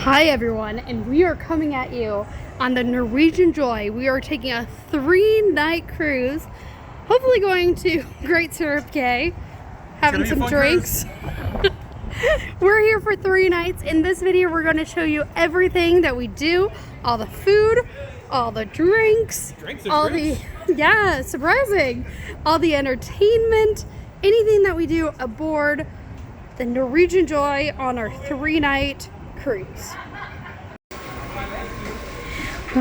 Hi everyone, and we are coming at you on the Norwegian Joy. We are taking a 3-night cruise, hopefully going to Great Syrup Cay, having some drinks. We're here for 3 nights. In this video, we're going to show you everything that we do, all the food, all the drinks, surprising, all the entertainment, anything that we do aboard the Norwegian Joy on our 3-night cruise.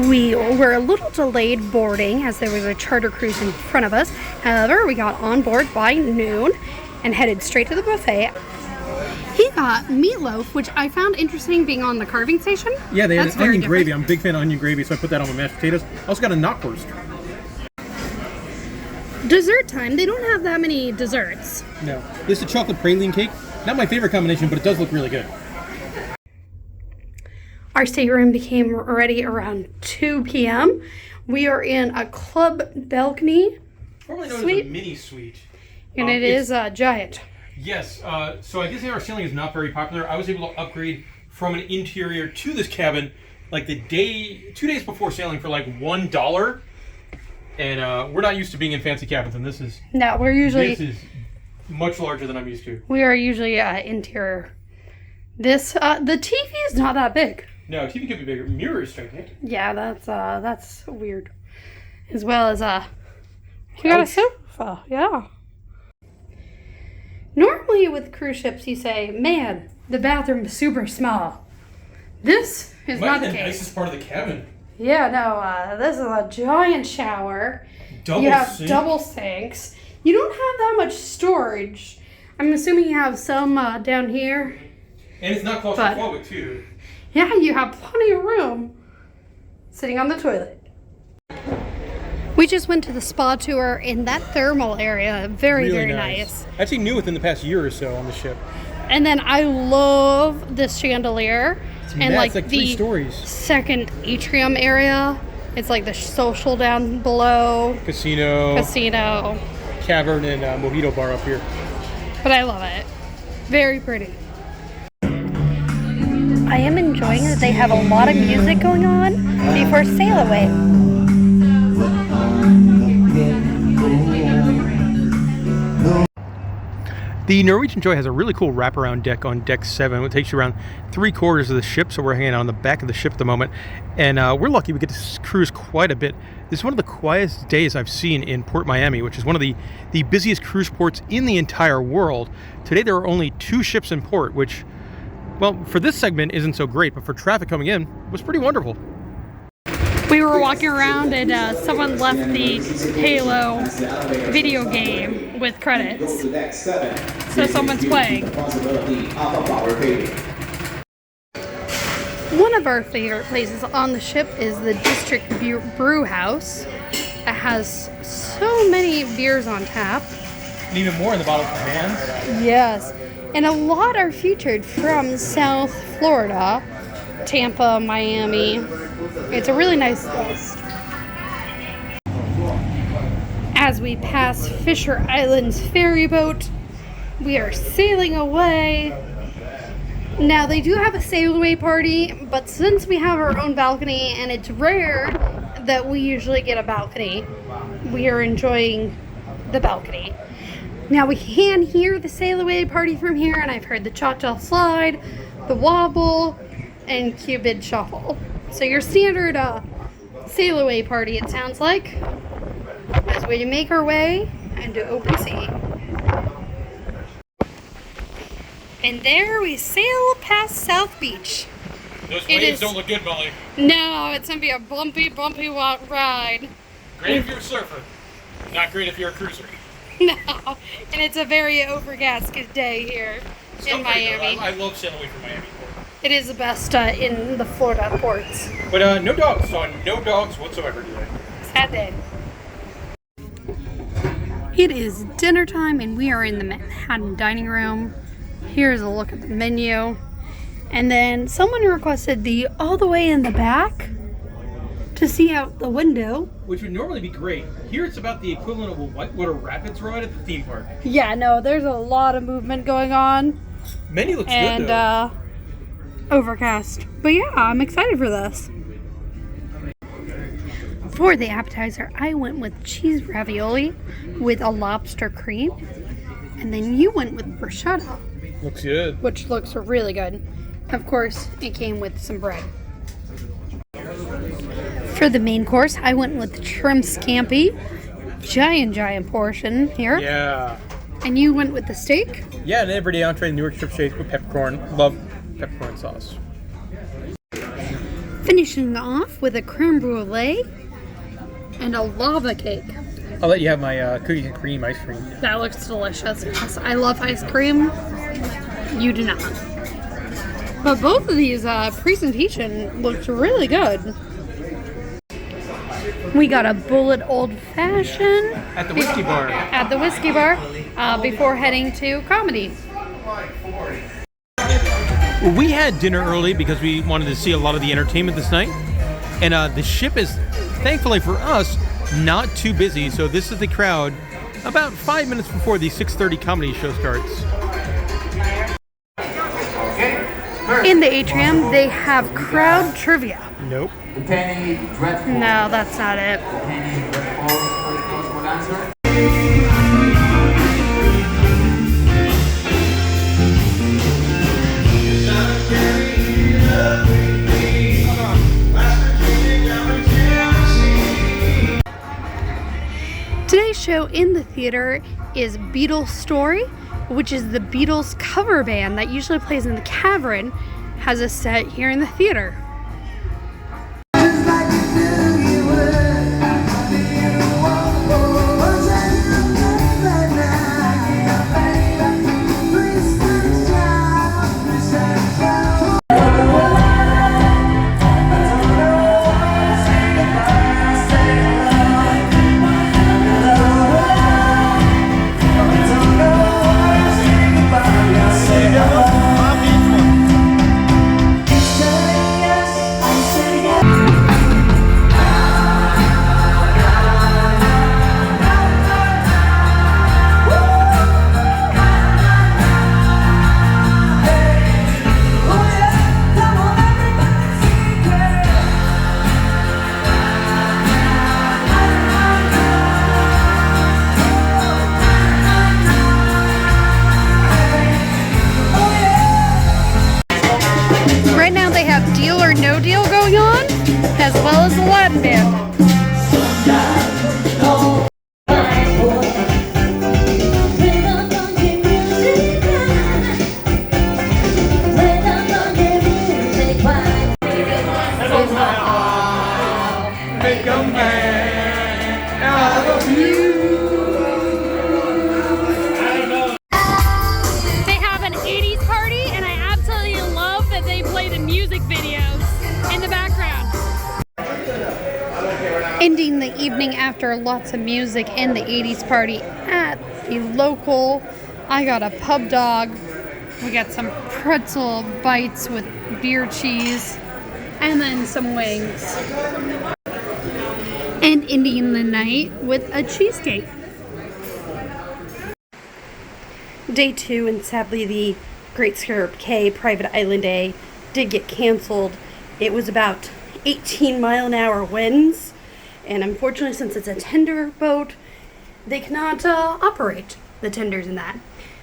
We were a little delayed boarding as there was a charter cruise in front of us. However, we got on board by noon and headed straight to the buffet. He got meatloaf, which I found interesting being on the carving station. Yeah, they had onion gravy. I'm a big fan of onion gravy, so I put that on my mashed potatoes. I also got a knockwurst. Dessert time. They don't have that many desserts. No. This is a chocolate praline cake. Not my favorite combination, but it does look really good. Our stateroom became ready around 2 p.m. We are in a club balcony Formerly known suite. as a mini suite. And it is giant. Yes. So I guess our sailing is not very popular. I was able to upgrade from an interior to this cabin like 2 days before sailing for like $1. And we're not used to being in fancy cabins, and this is this is much larger than I'm used to. We are usually interior. This the TV is not that big. No, TV could be bigger. Mirror is gigantic. Yeah, that's weird. As well as you got a sofa. Yeah. Normally with cruise ships you say, man, the bathroom is super small. This is not the case. The nicest part of the cabin. Yeah, no, this is a giant shower. You have double sinks. You don't have that much storage. I'm assuming you have some down here. And it's not claustrophobic, too. Yeah, you have plenty of room sitting on the toilet. We just went to the spa tour in that thermal area. Very nice. Actually new within the past year or so on the ship. And then I love this chandelier. And it's like 3 the stories. Second atrium area. It's like the social down below. Casino. Cavern and mojito bar up here. But I love it. Very pretty. I am enjoying that they have a lot of music going on before Sailaway. The Norwegian Joy has a really cool wraparound deck on deck 7. It takes you around 3/4 of the ship, so we're hanging out on the back of the ship at the moment. And we're lucky we get to cruise quite a bit. This is one of the quietest days I've seen in Port Miami, which is one of the busiest cruise ports in the entire world. Today there are only 2 ships in port, which, well, for this segment isn't so great, but for traffic coming in, was pretty wonderful. We were walking around and someone left the Halo video game with credits. So someone's playing. One of our favorite places on the ship is the District Brew House. It has so many beers on tap. And even more in the bottle for fans. Yes. And a lot are featured from South Florida, Tampa, Miami. It's a really nice list. As we pass Fisher Island's ferry boat, we are sailing away. Now they do have a Sailaway party, but since we have our own balcony and it's rare that we usually get a balcony, we are enjoying the balcony. Now we can hear the Sailaway party from here, and I've heard the cha-cha slide, the wobble, and Cupid shuffle. So your standard Sailaway party, it sounds like, as we make our way into open sea. And there we sail past South Beach. Those waves don't look good, Molly. No, it's going to be a bumpy ride. Great if you're a surfer. Not great if you're a cruiser. No, and it's a very overcast day here in Miami. I love sailing away from Miami. It is the best in the Florida ports. But no dogs. So no dogs whatsoever today. Sad day. It is dinner time and we are in the Manhattan dining room. Here's a look at the menu. And then someone requested the all the way in the back to see out the window. Which would normally be great. Here it's about the equivalent of a whitewater rapids ride at the theme park. Yeah, no, there's a lot of movement going on. Menu looks good though. overcast. But yeah, I'm excited for this. For the appetizer, I went with cheese ravioli with a lobster cream. And then you went with bruschetta. Looks good. Which looks really good. Of course, it came with some bread. For the main course, I went with shrimp scampi. Giant portion here. Yeah. And you went with the steak? Yeah, an everyday entree, New York strip steak with peppercorn. Love peppercorn sauce. Finishing off with a creme brulee and a lava cake. I'll let you have my cookies and cream ice cream. That looks delicious. Yes, I love ice cream. You do not. But both of these presentation looks really good. We got a bullet old fashioned At the whiskey bar. At the whiskey bar before heading to comedy. We had dinner early because we wanted to see a lot of the entertainment this night. And the ship is, thankfully for us, not too busy. So this is the crowd about 5 minutes before the 6:30 comedy show starts. In the atrium, they have crowd trivia. Nope. No, that's not it. Today's show in the theater is Beatles Story, which is the Beatles cover band that usually plays in the Cavern, has a set here in the theater. As well as the Latin band. They have an 80s party, and I absolutely love that they play the music videos in the background. Ending the evening after lots of music and the 80s party at the local, I got a pub dog. We got some pretzel bites with beer cheese and then some wings. And ending the night with a cheesecake. Day 2, and sadly the Great Scarab Cay Private Island Day did get canceled. It was about 18-mile-an-hour winds. And unfortunately, since it's a tender boat, they cannot operate the tenders in that.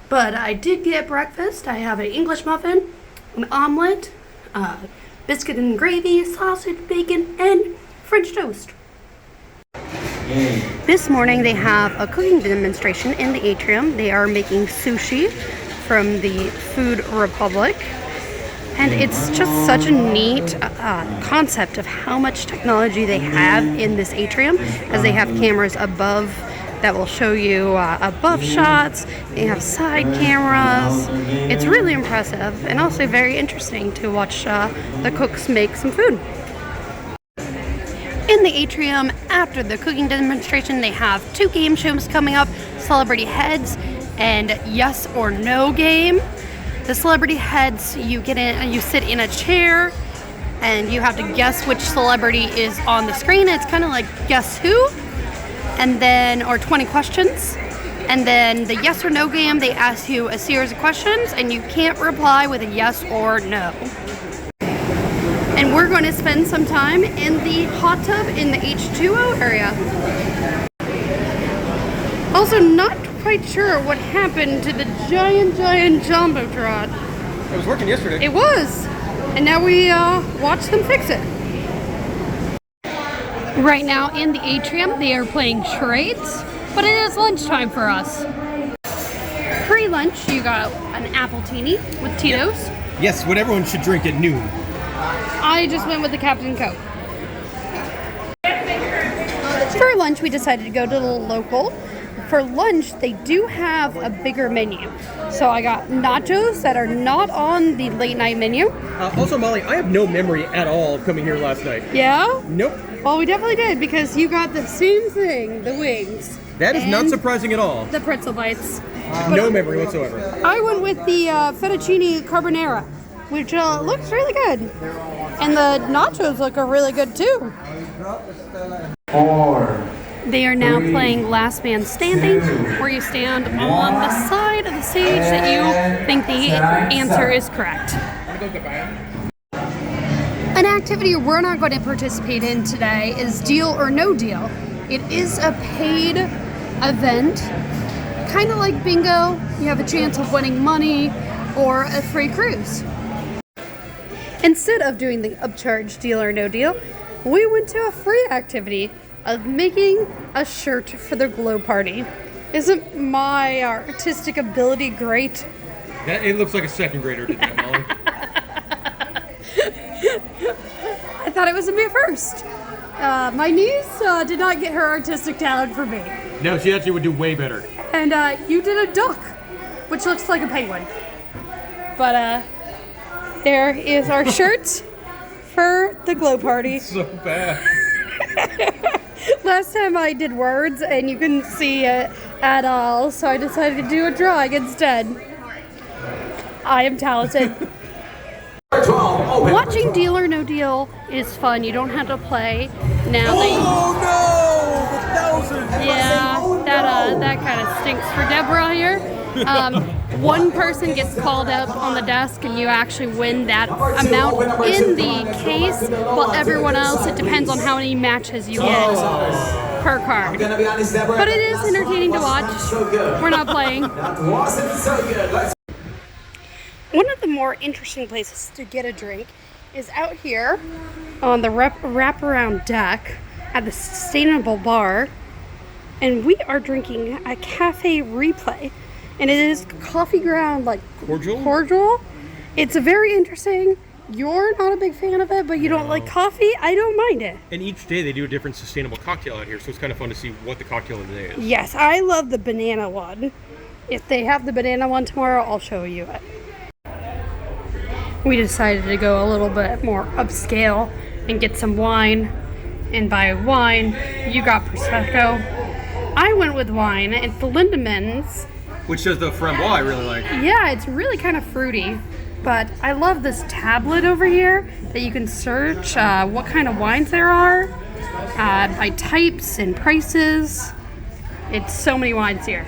But I did get breakfast. I have an English muffin, an omelet, biscuit and gravy, sausage, bacon, and French toast. This morning they have a cooking demonstration in the atrium. They are making sushi from the Food Republic. And it's just such a neat concept of how much technology they have in this atrium, as they have cameras above that will show you above shots. They have side cameras. It's really impressive and also very interesting to watch the cooks make some food. In the atrium, after the cooking demonstration, they have 2 game shows coming up, Celebrity Heads and Yes or No game. The Celebrity Heads, you get in, you sit in a chair, and you have to guess which celebrity is on the screen. It's kind of like Guess Who, and then, or 20 questions. And then the Yes or No game, they ask you a series of questions, and you can't reply with a yes or no. And we're going to spend some time in the hot tub in the H2O area. Also, not quite sure what happened to the giant Jumbotron. It was working yesterday. It was. And now we watch them fix it. Right now in the atrium, they are playing charades, but it is lunchtime for us. Pre-lunch, you got an appletini with Tito's. Yes, what everyone should drink at noon. I just went with the Captain Coke. For lunch, we decided to go to the local. For lunch, they do have a bigger menu. So I got nachos that are not on the late night menu. Also, Molly, I have no memory at all of coming here last night. Yeah? Nope. Well, we definitely did because you got the same thing, the wings. That is not surprising at all. The pretzel bites. No memory whatsoever. I went with the fettuccine carbonara, which looks really good. And the nachos look really good too. 4. They are now playing Last Man Standing, where you stand on the side of the stage that you think the answer is correct. An activity we're not going to participate in today is Deal or No Deal. It is a paid event, kind of like bingo. You have a chance of winning money or a free cruise. Instead of doing the upcharge Deal or No Deal, we went to a free activity of making a shirt for the glow party. Isn't my artistic ability great? It looks like a second grader did that, Molly. I thought it was a me first. My niece did not get her artistic talent from me. No, she actually would do way better. And you did a duck, which looks like a penguin. But there is our shirt for the glow party. So bad. Last time I did words and you couldn't see it at all, so I decided to do a drawing instead. I am talented. Watching Deal or No Deal is fun. You don't have to play. Now that kind of stinks for Deborah here. One person gets called up on the desk and you actually win that amount in the case, while everyone else, it depends on how many matches you get per card. But it is entertaining to watch. We're not playing. One of the more interesting places to get a drink is out here on the wraparound deck at the Sustainable Bar. And we are drinking a Cafe Replay. And it is coffee ground, like cordial. It's very interesting. You're not a big fan of it, but you don't like coffee. I don't mind it. And each day they do a different sustainable cocktail out here, so it's kind of fun to see what the cocktail of the day is. Yes, I love the banana one. If they have the banana one tomorrow, I'll show you it. We decided to go a little bit more upscale and get some wine. And by wine, you got Prosecco. I went with wine. It's the Lindemans. Which does the framboise I really like. Yeah, it's really kind of fruity. But I love this tablet over here that you can search what kind of wines there are by types and prices. It's so many wines here.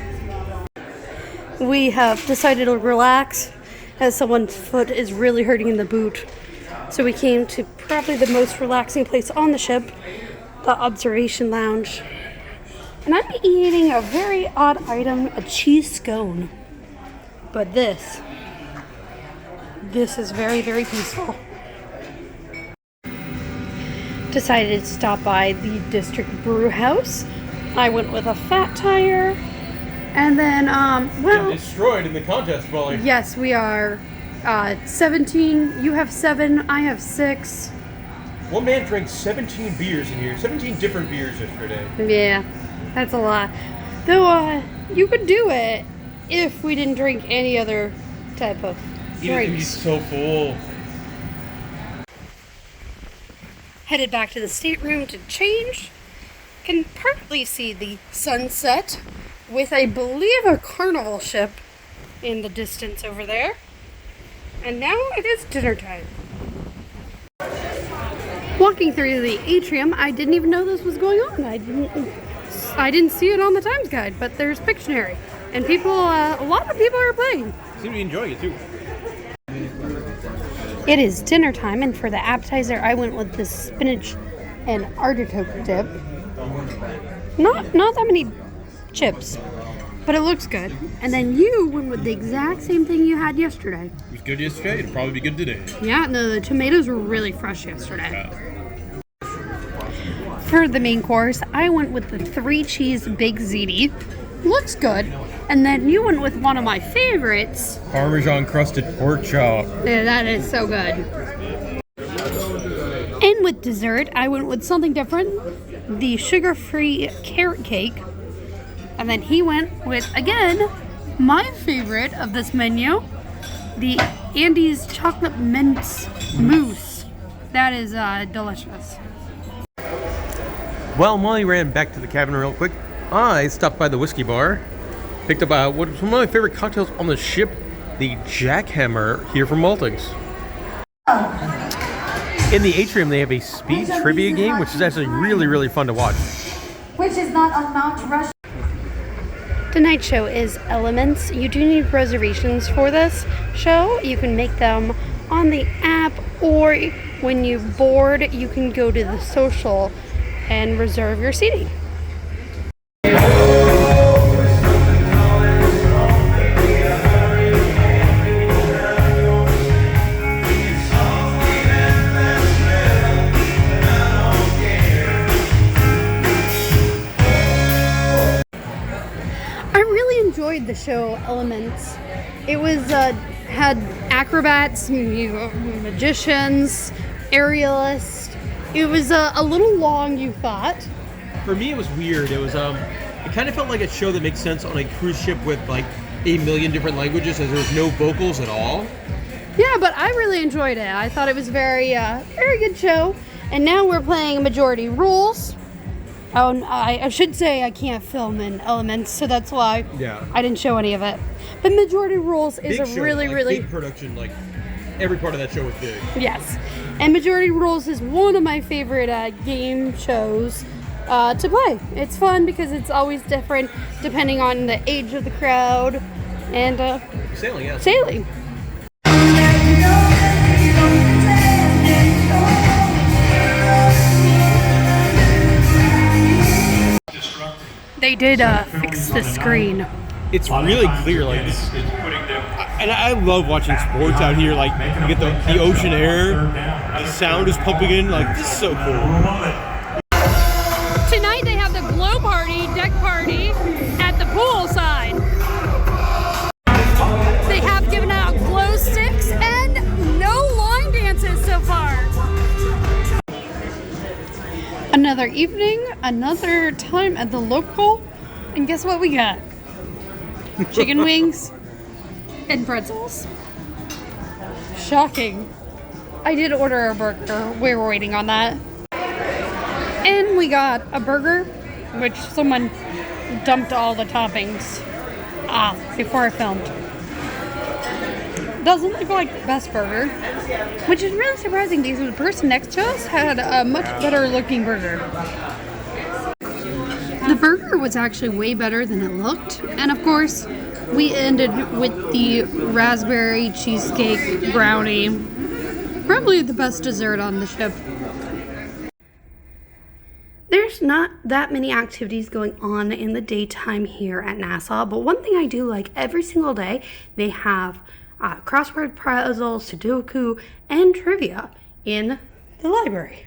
We have decided to relax as someone's foot is really hurting in the boot. So we came to probably the most relaxing place on the ship, the observation lounge. And I'm eating a very odd item, a cheese scone. But this is very, very peaceful. Decided to stop by the district brew house. I went with a fat tire. And then, destroyed in the contest, Molly. Yes, we are 17. You have 7, I have 6. One man drank 17 beers in here, 17 different beers yesterday. Yeah, that's a lot. Though, you could do it if we didn't drink any other type of drinks. He's so full. Headed back to the stateroom to change. Can partly see the sunset with, I believe, a carnival ship in the distance over there. And now it is dinner time. Walking through the atrium, I didn't even know this was going on. I didn't see it on the Times Guide, but there's Pictionary. And people, a lot of people are playing. Seem to be enjoying it too. It is dinner time, and for the appetizer, I went with the spinach and artichoke dip. Not that many chips, but it looks good. And then you went with the exact same thing you had yesterday. It was good yesterday. It'll probably be good today. Yeah, no, the tomatoes were really fresh yesterday. For the main course, I went with the 3-cheese Big Ziti. Looks good. And then you went with one of my favorites. Parmesan crusted pork chop. Yeah, that is so good. And with dessert, I went with something different. The sugar-free carrot cake. And then he went with, again, my favorite of this menu. The Andes chocolate mince mousse. That is delicious. Well, Molly ran back to the cabin real quick. I stopped by the whiskey bar, picked up one of my favorite cocktails on the ship, the Jackhammer here from Maltings. In the atrium, they have a speed trivia game, which is actually really, really fun to watch. Which is not on Mount Rushmore. Tonight's show is Elements. You do need reservations for this show. You can make them on the app, or when you board, you can go to the social and reserve your seating. Enjoyed the show Elements. It was had acrobats, magicians, aerialists. It was a little long, you thought. For me, it was weird. It was it kind of felt like a show that makes sense on a cruise ship with like 1 million different languages, as there was no vocals at all. Yeah, but I really enjoyed it. I thought it was very good show. And now we're playing Majority Rules. Oh, I should say I can't film in Elements, so that's why I didn't show any of it. But Majority Rules is big a show, really, like, really big production. Like every part of that show was big. Yes, and Majority Rules is one of my favorite game shows to play. It's fun because it's always different depending on the age of the crowd and sailing. Yeah, sailing. They did fix the screen. It's really clear, like this. And I love watching sports out here. Like you get the ocean air, the sound is pumping in. Like this is so cool. Tonight they have the glow party, deck party at the poolside. They have given out glow sticks and no line dances so far. Another evening, another time at the local, and guess what we got? Chicken wings and pretzels. Shocking. I did order a burger. We were waiting on that. And we got a burger, which someone dumped all the toppings before I filmed. Doesn't look like the best burger, which is really surprising because the person next to us had a much better looking burger. The burger was actually way better than it looked, and of course we ended with the raspberry cheesecake brownie. Probably the best dessert on the ship. There's not that many activities going on in the daytime here at Nassau, but one thing I do like every single day, they have crossword puzzles, Sudoku, and trivia in the library.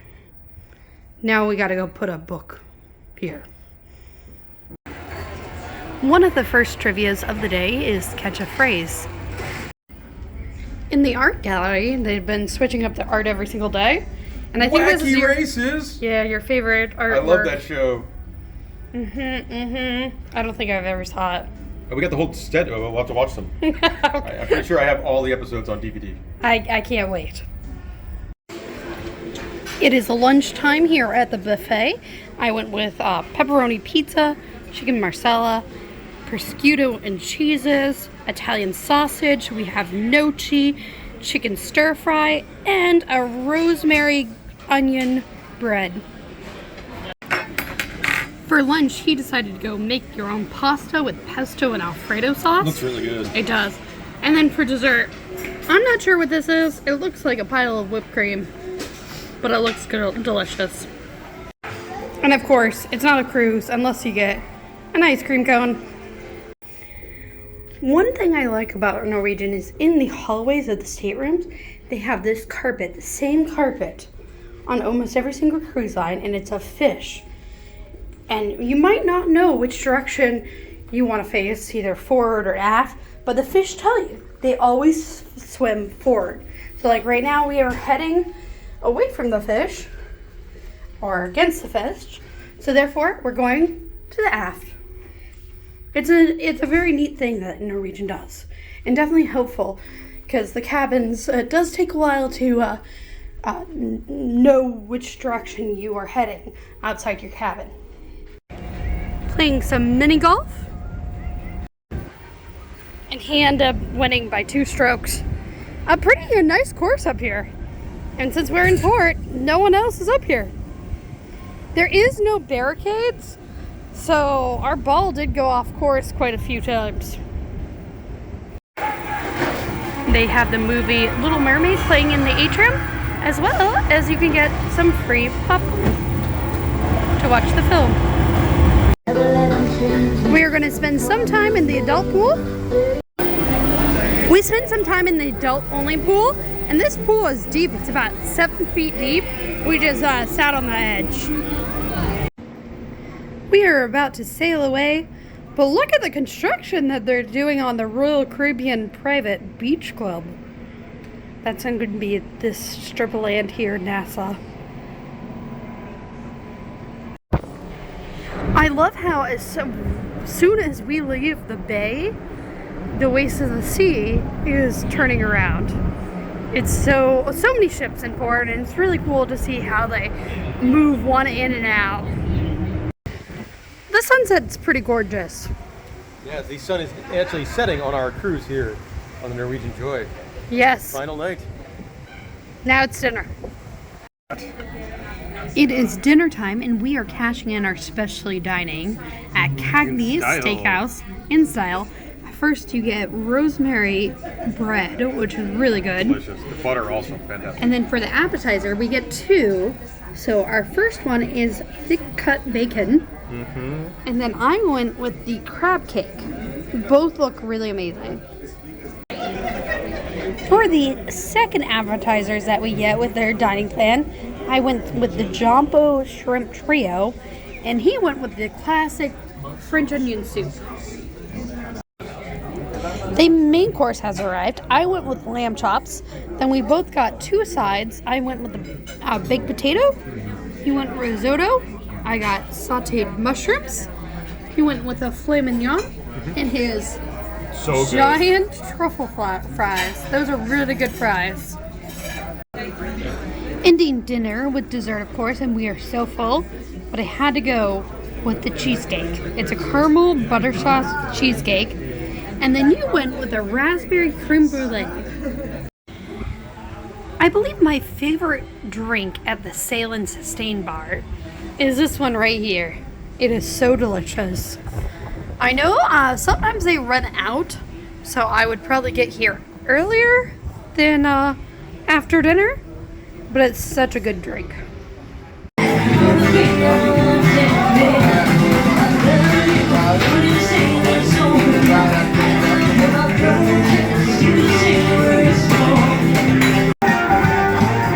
Now we gotta go put a book here. One of the first trivias of the day is catch a phrase. In the art gallery, they've been switching up the art every single day. And I think Wacky this is your, Races. Yeah, your favorite artwork. I love that show. I don't think I've ever saw it. We got the whole set. We'll have to watch them. Okay. I'm pretty sure I have all the episodes on DVD. I can't wait. It is lunchtime here at the buffet. I went with pepperoni pizza, chicken marsala, prosciutto and cheeses, Italian sausage. We have gnocchi, chicken stir fry, and a rosemary onion bread. For lunch, he decided to go make your own pasta with pesto and Alfredo sauce. Looks really good. It does. And then for dessert, I'm not sure what this is. It looks like a pile of whipped cream, but it looks good, delicious. And of course, it's not a cruise unless you get an ice cream cone. One thing I like about Norwegian is in the hallways of the staterooms, they have this carpet, the same carpet on almost every single cruise line, and it's a fish. And you might not know which direction you want to face, either forward or aft, but the fish tell you. They always swim forward. So like right now we are heading away from the fish or against the fish. So therefore we're going to the aft. It's a very neat thing that Norwegian does, and definitely helpful because the cabins, it does take a while to know which direction you are heading outside your cabin. Playing some mini golf. And he ended up winning by 2 strokes. A pretty nice course up here. And since we're in port, no one else is up here. There is no barricades, so our ball did go off course quite a few times. They have the movie Little Mermaid playing in the atrium, as well as you can get some free popcorn to watch the film. We are going to spend some time in the adult pool. We spent some time in the adult-only pool, and this pool is deep. It's about 7 feet deep. We just sat on the edge. We are about to sail away, but look at the construction that they're doing on the Royal Caribbean Private Beach Club. That's going to be this strip of land here in Nassau. I love how as soon as we leave the bay, the waste of the sea is turning around. It's so many ships in port, and it's really cool to see how they move one in and out. The sunset's pretty gorgeous. Yeah, the sun is actually setting on our cruise here on the Norwegian Joy. Yes. Final night. Now it's dinner. It is dinner time, and we are cashing in our specialty dining at Cagney's Steakhouse in style. First, you get rosemary bread, which is really good. Delicious. The butter also fantastic. And then for the appetizer, we get 2. So our first one is thick cut bacon. Mm-hmm. And then I went with the crab cake. Both look really amazing. For the second appetizers that we get with their dining plan, I went with the Jumbo Shrimp Trio, and he went with the classic French onion soup. The main course has arrived. I went with lamb chops. Then we both got 2 sides. I went with the baked potato. He went risotto. I got sauteed mushrooms. He went with a filet mignon and his giant truffle fries. Those are really good fries. Ending dinner with dessert, of course, and we are so full, but I had to go with the cheesecake. It's a caramel butter sauce cheesecake. And then you went with a raspberry creme brulee. I believe my favorite drink at the Sail and Sustain bar is this one right here. It is so delicious. I know sometimes they run out, so I would probably get here earlier than after dinner, but it's such a good drink.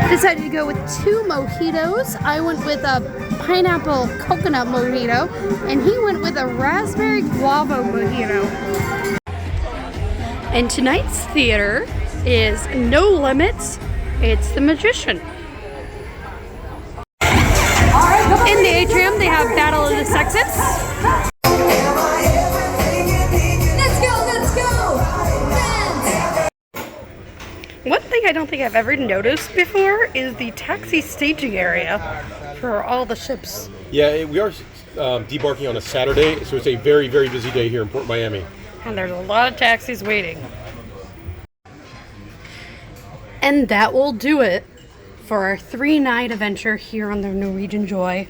Decided to go with 2 mojitos. I went with a pineapple coconut mojito, and he went with a raspberry guava mojito. And tonight's theater is No Limits. It's The Magician. In the atrium, they have Battle of the Sexes. One thing I don't think I've ever noticed before is the taxi staging area for all the ships. Yeah, we are debarking on a Saturday, so it's a very, very busy day here in Port Miami. And there's a lot of taxis waiting. And that will do it for our 3-night adventure here on the Norwegian Joy.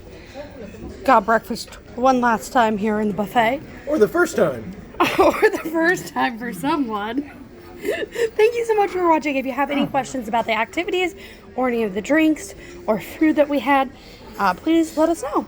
Got breakfast one last time here in the buffet. Or the first time. Or the first time for someone. Thank you so much for watching. If you have any questions about the activities or any of the drinks or food that we had, please let us know.